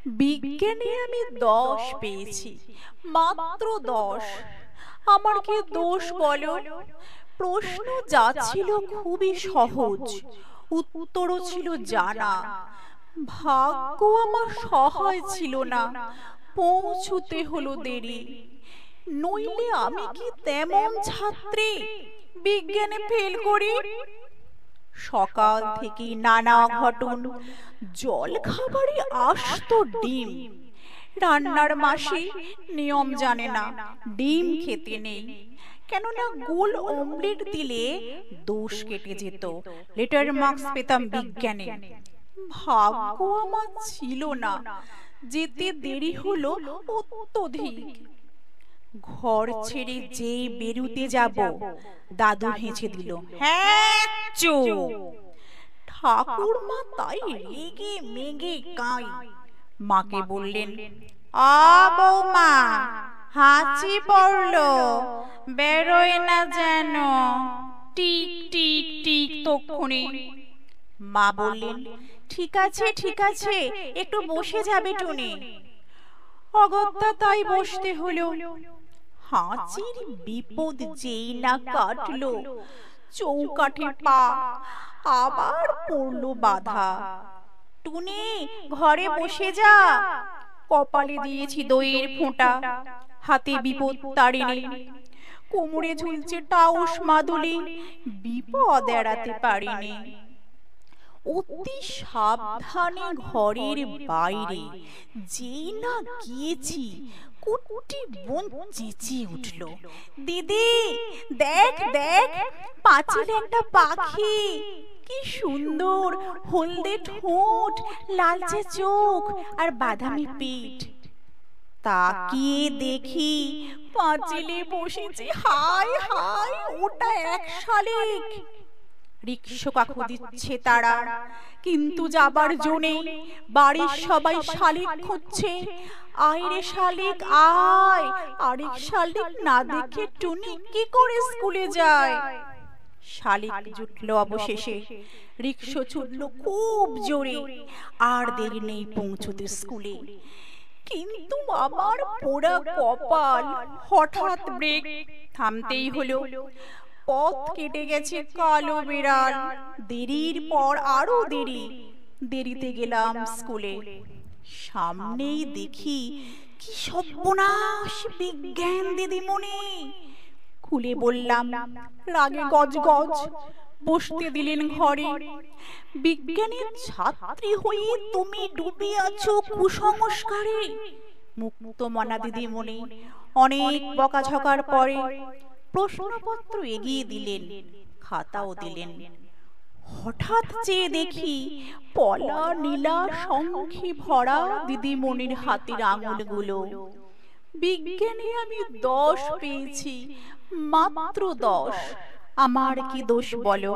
বিজ্ঞানে আমি 10 পেয়েছি, মাত্র 10। আমার কি দোষ বলো? প্রশ্ন যা ছিল খুবই সহজ, উত্তরও ছিল জানা। ভাগ্য আমার সহায় ছিল না, পৌঁছতে হলো দেরি। নইলে আমি কি তেমন ছাত্রী বিজ্ঞানে ফেল করি? সকাল থেকে নানা ঘটন, জল খাবারে আসতো ডিম। রান্নার মাসি নিয়ম জানে না, ডিম খেতে নেই। কেননা গোল অমলেট দিলে দোষ কেটে যেত, লেটার মার্কস পেতাম বিজ্ঞানে। ভাগ্য আমার ছিল না, যেতে দেরি হলো অত্যধিক। ঘর ছেড়ে যেই বেরুতে যাব, দাদু হেসে দিল, হ্যাঁ চো। ঠাকুরমা তাই রেগে মেগে কাই। মাকে বললেন, আ বৌমা, হাঁচি পড়লো, বেরোয় না যেন। টিক টিক টিক তক্ষুনি। মা বললেন, ঠিক আছে ঠিক আছে, একটু বসে যাবে টুনি। অগত্যা তাই বসতে হলো। হাঁচির বিপদ যেই না কাটলো, চৌকাঠে পা আবার পড়লো বাধা। টুনি, ঘরে বসে যা। কপালে দিয়েছি দইয়ের ফোঁটা, হাতে বিপদ তারিণী। কোমরে ঝুলছে টাউস মাদুলি, বিপদ এড়াতে পারিনি। অতি সাবধানে ঘরের বাইরে যেই না গিয়েছি, কুটি বোন চেঁচিয়ে উঠল, দিদি দেখ দেখ, পাঁচিলে একটা পাখি, কি সুন্দর, হলদে ঠোঁট, লালচে চোখ আর বাদামি পিঠ। তাকিয়ে দেখি পাঁচিলে বসেছে, হায় হায়, ওটা এক শালিক। রিকশো কাকু দিচ্ছে তারা, কিন্তু যাবার জোনে বাড়ির সবাই শালিক খুঁজছে। আয় রে শালিক আয়, আরেক শালিক না দেখে টুনি কি করে স্কুলে যায়? শালিক জুটলো অবশেষে, রিকশো ছুটলো খুব জোরে। আর দেরি নেই পৌঁছতে স্কুলে। কিন্তু আমার পোড়া কপাল, হঠাৎ ব্রেক, থামতেই হলো। পথ কেটে গেছে কালো বিড়াল। দেরির পর আরো দেরি, দেরিতে গেলাম স্কুলে। সামনেই দেখি কি সর্বনাশ, বিজ্ঞান দিদিমণি। খুলে বললাম, রাগে গজ গজ। বসতে দিলেন ঘরে। বিজ্ঞানের ছাত্রী হয়ে তুমি ডুবে আছো কুসংস্কারে। মুক্ত মনা দিদিমণি অনেক বকাঝকার পরে প্রশ্নপত্র এগিয়ে দিলেন, খাতাও দিলেন। হঠাৎ চেয়ে দেখি পলা নীলা শঙ্খে ভরা দিদিমণির হাতের আঙুলগুলো। বিজ্ঞানে আমি 10 পেয়েছি, মাত্র 10। আমার কি দোষ বলো?